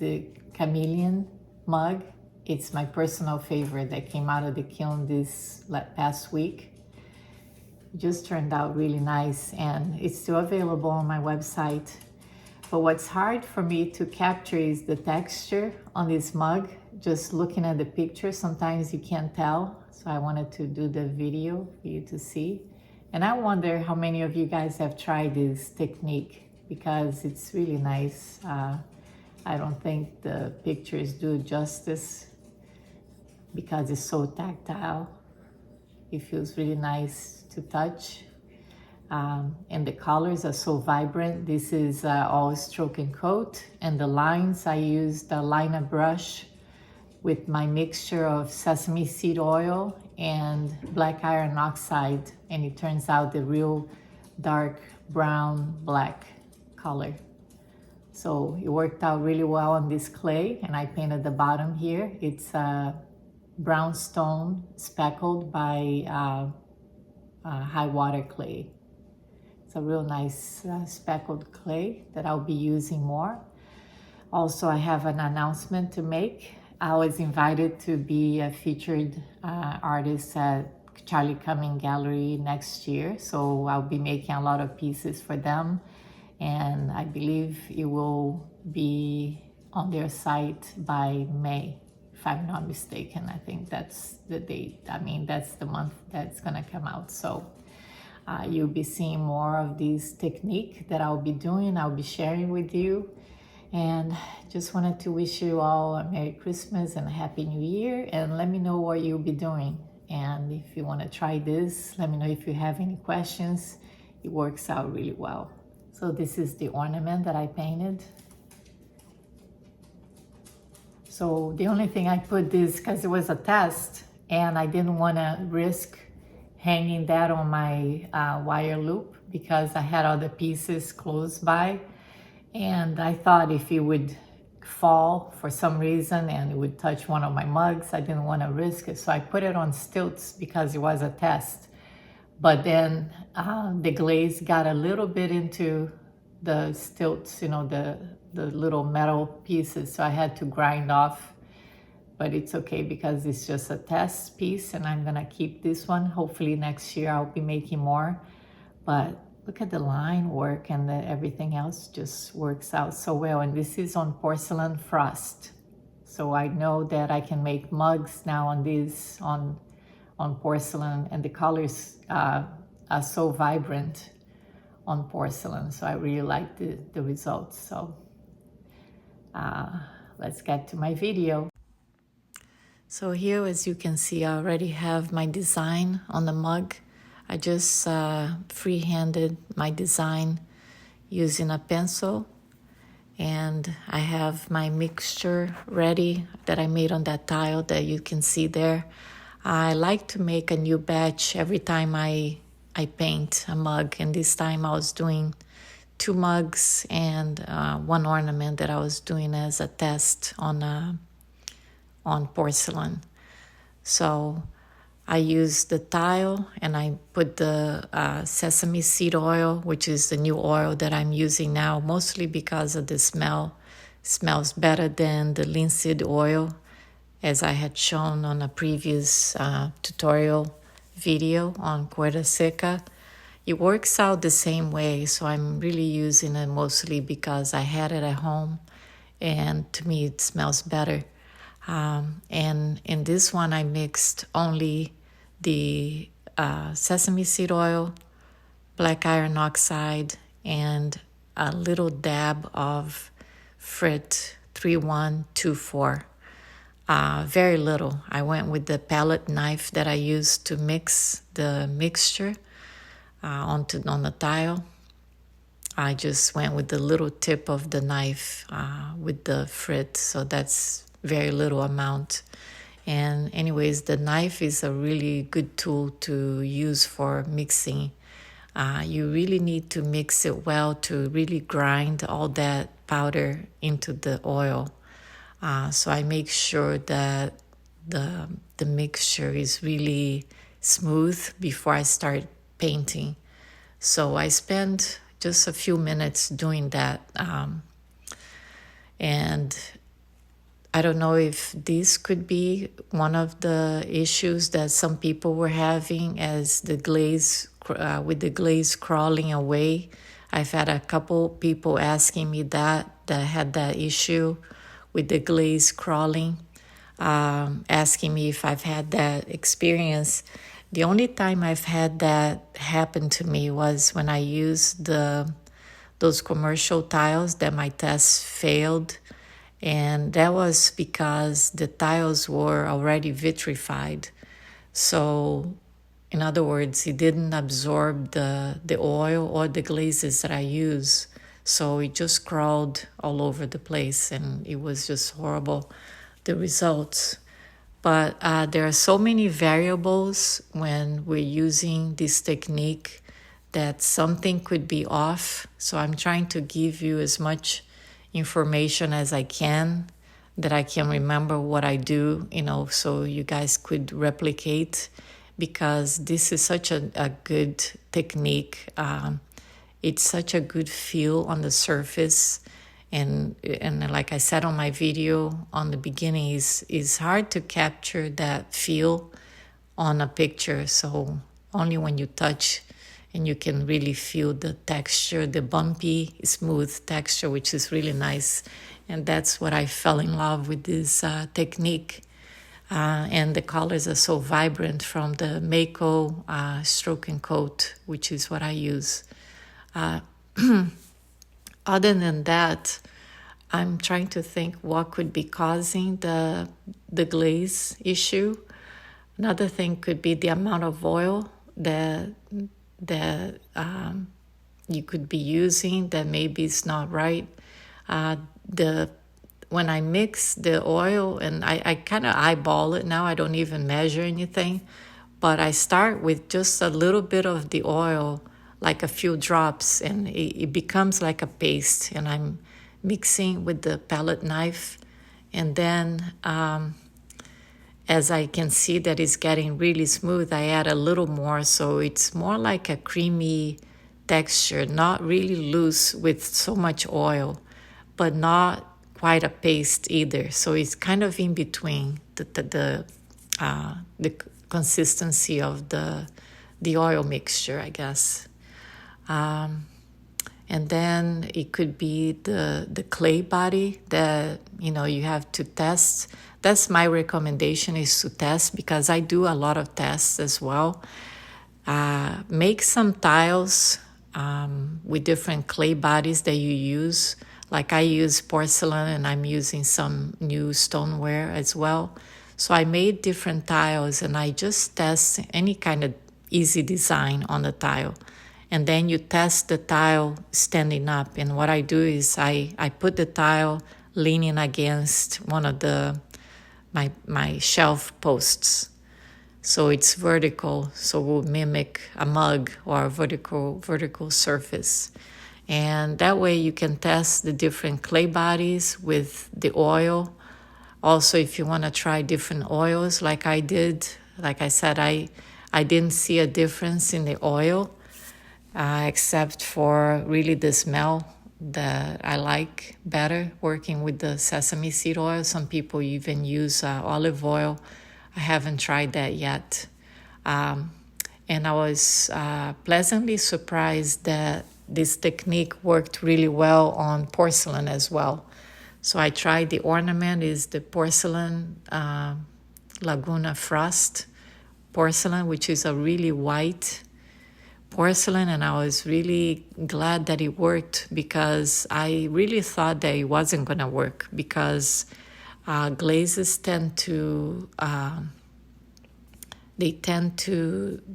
the chameleon mug. It's my personal favorite that came out of the kiln this past week. It just turned out really nice, and it's still available on my website. But what's hard for me to capture is the texture on this mug. Just looking at the picture, sometimes you can't tell. So I wanted to do the video for you to see. And I wonder how many of you guys have tried this technique, because it's really nice. I don't think the pictures do justice because it's so tactile. It feels really nice to touch. And the colors are so vibrant. This is all stroke and coat. And the lines, I used a liner brush with my mixture of sesame seed oil and black iron oxide. And it turns out the real dark brown black color. So it worked out really well on this clay. And I painted the bottom here. It's brown stone speckled by high water clay. It's a real nice speckled clay that I'll be using more. Also, I have an announcement to make. I was invited to be a featured artist at Charlie Cummings Gallery next year. So I'll be making a lot of pieces for them. And I believe it will be on their site by May, if I'm not mistaken. I think that's the date. I mean, that's the month that's gonna come out. So you'll be seeing more of this technique that I'll be doing. I'll be sharing with you. And just wanted to wish you all a Merry Christmas and a Happy New Year. And let me know what you'll be doing. And if you want to try this, let me know if you have any questions. It works out really well. So this is the ornament that I painted. So the only thing I put this, because it was a test, and I didn't want to risk hanging that on my wire loop because I had other pieces close by. And I thought if it would fall for some reason and it would touch one of my mugs, I didn't want to risk it. So I put it on stilts because it was a test. But then the glaze got a little bit into the stilts, you know, the little metal pieces. So I had to grind off. But it's okay because it's just a test piece, and I'm gonna keep this one. Hopefully next year I'll be making more. But look at the line work, and everything else just works out so well. And this is on porcelain frost. So I know that I can make mugs now on this, on porcelain, and the colors are so vibrant on porcelain. So I really like the results. So let's get to my video. So here, as you can see, I already have my design on the mug. I just free-handed my design using a pencil, and I have my mixture ready that I made on that tile that you can see there. I like to make a new batch every time I paint a mug, and this time I was doing 2 mugs and one ornament that I was doing as a test on porcelain. So I used the tile and I put the sesame seed oil, which is the new oil that I'm using now, mostly because of the smell. It smells better than the linseed oil, as I had shown on a previous tutorial video on Cuerda Seca. It works out the same way, so I'm really using it mostly because I had it at home, and to me it smells better. And in this one, I mixed only the sesame seed oil, black iron oxide, and a little dab of Frit 3124. Very little. I went with the palette knife that I used to mix the mixture on the tile. I just went with the little tip of the knife with the Frit, so that's very little amount. And anyways, the knife is a really good tool to use for mixing. You really need to mix it well to really grind all that powder into the oil. So I make sure that the mixture is really smooth before I start painting. So I spend just a few minutes doing that. And I don't know if this could be one of the issues that some people were having as the glaze, with the glaze crawling away. I've had a couple people asking me that had that issue with the glaze crawling, asking me if I've had that experience. The only time I've had that happen to me was when I used those commercial tiles that my tests failed. And that was because the tiles were already vitrified. So, in other words, it didn't absorb the oil or the glazes that I use. So it just crawled all over the place, and it was just horrible, the results. But there are so many variables when we're using this technique that something could be off. So I'm trying to give you as much information as I can, that I can remember what I do, so you guys could replicate, because this is such a good technique. It's such a good feel on the surface. And like I said on my video on the beginning, is hard to capture that feel on a picture. So only when you touch and you can really feel the texture, the bumpy, smooth texture, which is really nice. And that's what I fell in love with this technique. And the colors are so vibrant from the Mako stroke and coat, which is what I use. Other than that, I'm trying to think what could be causing the glaze issue. Another thing could be the amount of oil that you could be using that maybe is not right. When I mix the oil, and I kind of eyeball it now, I don't even measure anything, but I start with just a little bit of the oil, like a few drops, and it becomes like a paste, and I'm mixing with the palette knife, and then as I can see that it's getting really smooth, I add a little more, so it's more like a creamy texture, not really loose with so much oil, but not quite a paste either. So it's kind of in between the consistency of the oil mixture, I guess. And then it could be the clay body that you have to test. That's my recommendation, is to test, because I do a lot of tests as well. Make some tiles with different clay bodies that you use. Like I use porcelain, and I'm using some new stoneware as well. So I made different tiles, and I just test any kind of easy design on the tile. And then you test the tile standing up. And what I do is I put the tile leaning against one of my shelf posts. So it's vertical, so we'll mimic a mug or a vertical surface. And that way you can test the different clay bodies with the oil. Also, if you want to try different oils like I did, like I said, I didn't see a difference in the oil, except for really the smell that I like better working with the sesame seed oil. Some people even use olive oil. I haven't tried that yet. And I was pleasantly surprised that this technique worked really well on porcelain as well. So I tried the ornament, is the porcelain Laguna Frost porcelain, which is a really white porcelain, and I was really glad that it worked, because I really thought that it wasn't going to work, because glazes tend to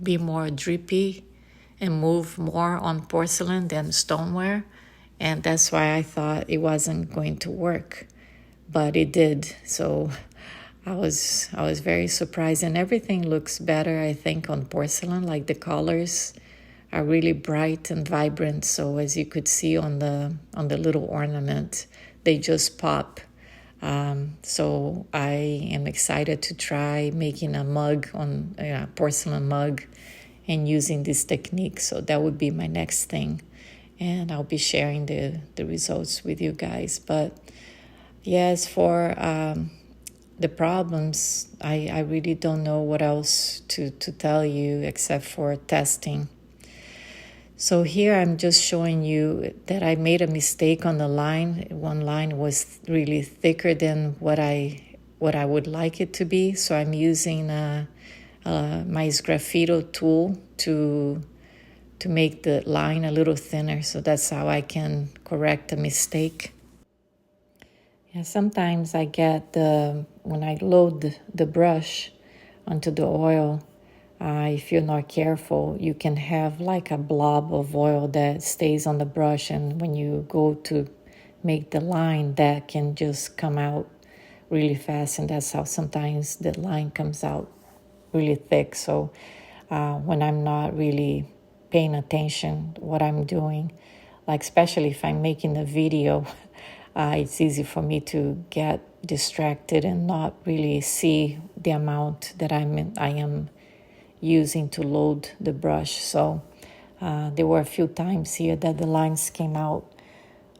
be more drippy and move more on porcelain than stoneware, and that's why I thought it wasn't going to work, but it did. So I was very surprised, and everything looks better, I think, on porcelain. Like the colors are really bright and vibrant. So as you could see on the little ornament, they just pop. So I am excited to try making a mug, on a porcelain mug, and using this technique. So that would be my next thing, and I'll be sharing the results with you guys. But Yes, for the problems, I really don't know what else to tell you except for testing. So here I'm just showing you that I made a mistake on the line. One line was really thicker than what I would like it to be. So I'm using my Sgraffito tool to make the line a little thinner. So that's how I can correct a mistake. Yeah, sometimes I get when I load the brush onto the oil, if you're not careful, you can have like a blob of oil that stays on the brush, and when you go to make the line, that can just come out really fast, and that's how sometimes the line comes out really thick. So when I'm not really paying attention what I'm doing, like especially if I'm making a video, it's easy for me to get distracted and not really see the amount that I am using to load the brush. So there were a few times here that the lines came out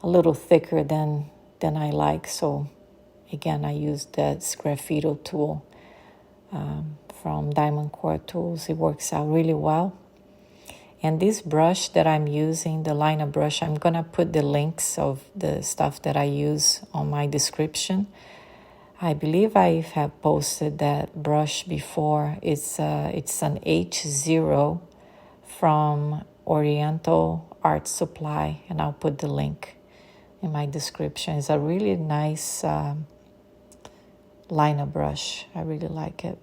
a little thicker than I like. So again, I used that Sgraffito tool from Diamond Core Tools. It works out really well. And this brush that I'm using, the liner brush, I'm gonna put the links of the stuff that I use on my description. I believe I have posted that brush before. It's an H0 from Oriental Art Supply, and I'll put the link in my description. It's a really nice liner brush. I really like it.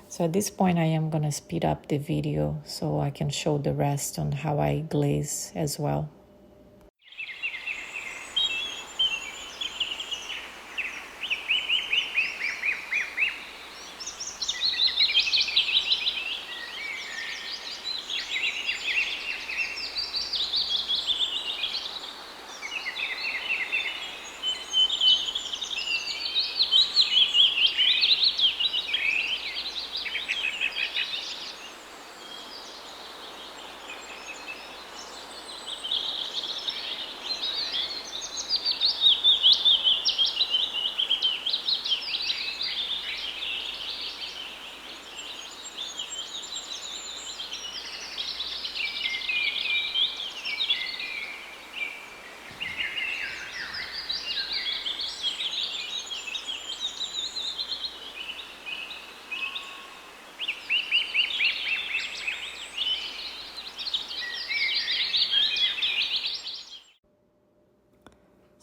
So at this point, I am going to speed up the video so I can show the rest on how I glaze as well.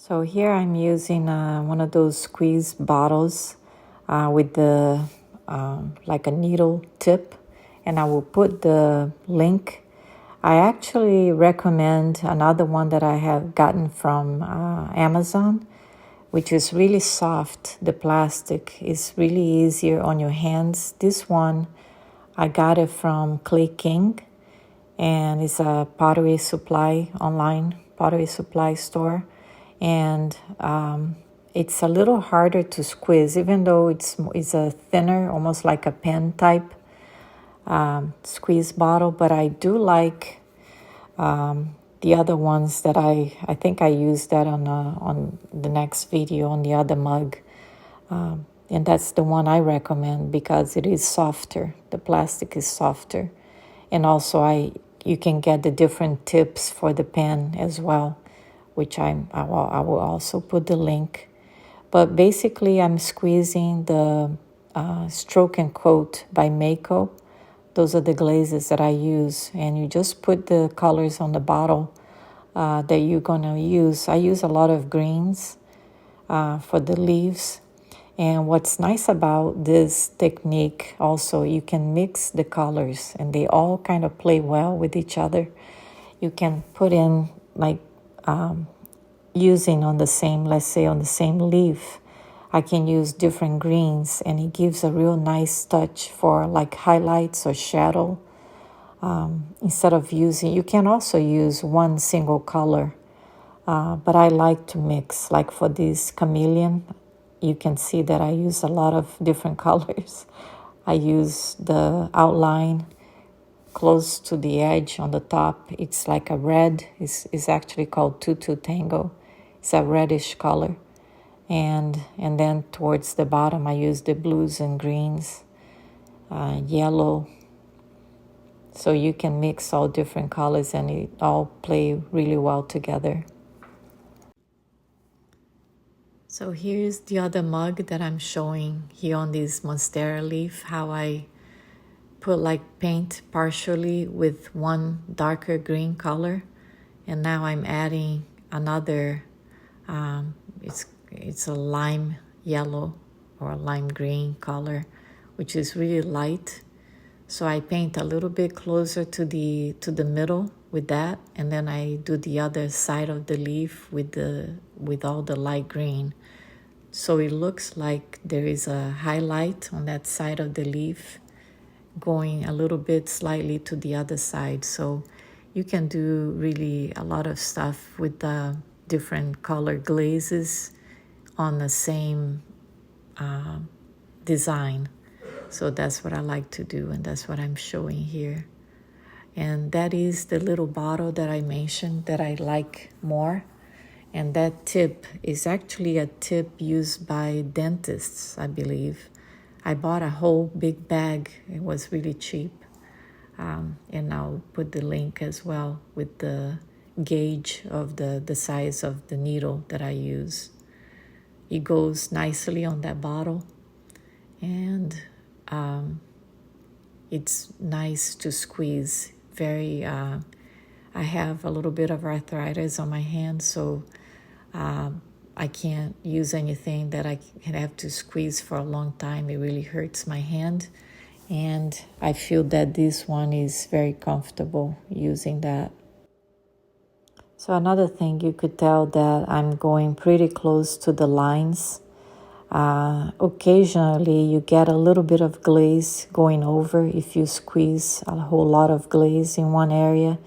So here I'm using one of those squeeze bottles with the like a needle tip, and I will put the link. I actually recommend another one that I have gotten from Amazon, which is really soft. The plastic is really easier on your hands. This one, I got it from Clay King, and it's a pottery supply, online pottery supply store. And it's a little harder to squeeze, even though it's a thinner, almost like a pen type squeeze bottle. But I do like the other ones that I think I used that on the next video on the other mug. And that's the one I recommend because it is softer. The plastic is softer. And also you can get the different tips for the pen as well, which I will also put the link. But basically, I'm squeezing the Stroke and Coat by Mako. Those are the glazes that I use. And you just put the colors on the bottle that you're going to use. I use a lot of greens for the leaves. And what's nice about this technique also, you can mix the colors and they all kind of play well with each other. You can put in like using on the same, let's say on the same leaf, I can use different greens and it gives a real nice touch for like highlights or shadow. Instead of you can also use one single color, but I like to mix. Like for this chameleon, you can see that I use a lot of different colors. I use the outline close to the edge on the top. It's like a red. It's actually called Tutu Tango. It's a reddish color. And then towards the bottom I use the blues and greens, yellow. So you can mix all different colors and it all play really well together. So here's the other mug that I'm showing here on this monstera leaf, how I put like paint partially with one darker green color, and now I'm adding another, it's a lime yellow or lime green color, which is really light. So I paint a little bit closer to the middle with that, and then I do the other side of the leaf with all the light green. So it looks like there is a highlight on that side of the leaf going a little bit slightly to the other side. So you can do really a lot of stuff with the different color glazes on the same design. So that's what I like to do, and that's what I'm showing here. And that is the little bottle that I mentioned that I like more. And that tip is actually a tip used by dentists, I believe. I bought a whole big bag. It was really cheap. And I'll put the link as well with the gauge of the size of the needle that I use. It goes nicely on that bottle. And it's nice to squeeze. I have a little bit of arthritis on my hand, so I can't use anything that I can have to squeeze for a long time. It really hurts my hand, and I feel that this one is very comfortable using that. So another thing, you could tell that I'm going pretty close to the lines. Occasionally you get a little bit of glaze going over. If you squeeze a whole lot of glaze in one area,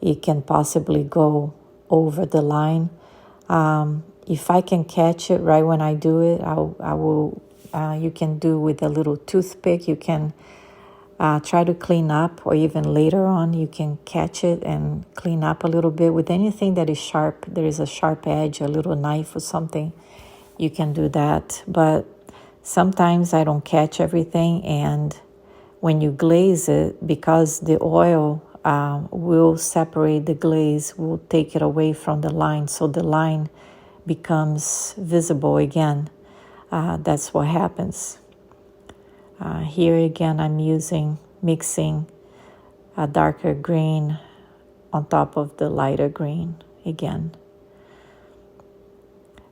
it can possibly go over the line. If I can catch it right when I do it, I will. You can do with a little toothpick. You can try to clean up, or even later on you can catch it and clean up a little bit with anything that is sharp. There is a sharp edge, a little knife or something. You can do that, but sometimes I don't catch everything, and when you glaze it, because the oil will separate the glaze, will take it away from the line, so the line becomes visible again. That's what happens. Here again, I'm mixing a darker green on top of the lighter green again.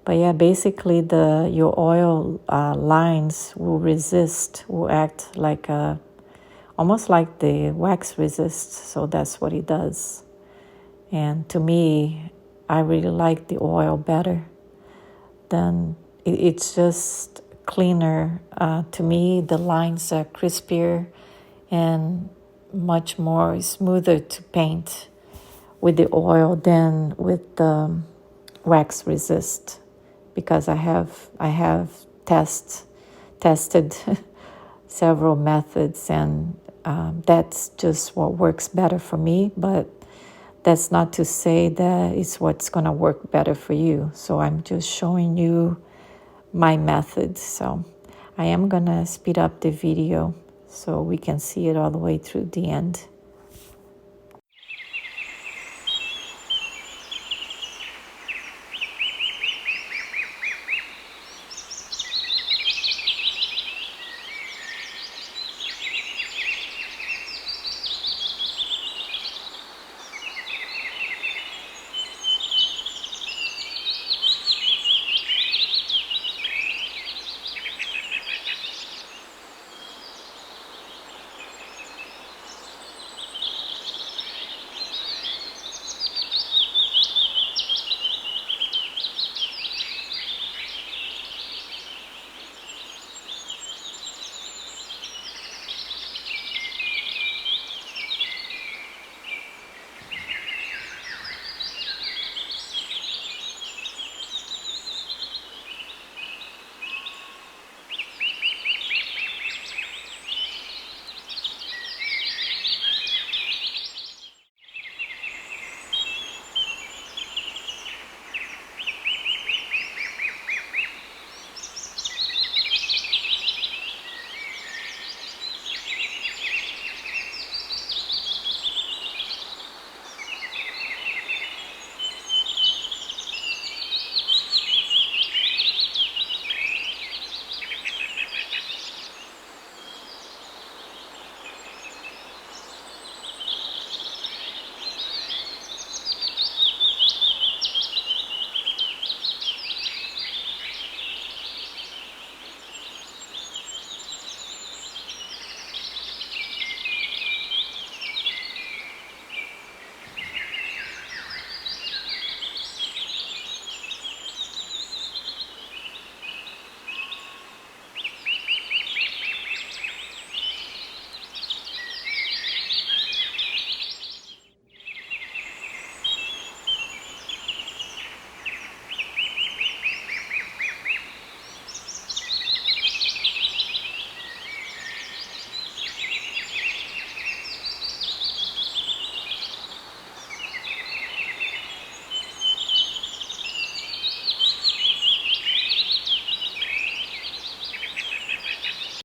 But yeah, basically your oil lines will act like almost like the wax resists. So that's what it does. And to me, I really like the oil better than it's just cleaner. To me, the lines are crispier and much more smoother to paint with the oil than with the wax resist. Because I have tested several methods, and that's just what works better for me. But that's not to say that it's what's going to work better for you. So I'm just showing you my method. So I am going to speed up the video so we can see it all the way through the end.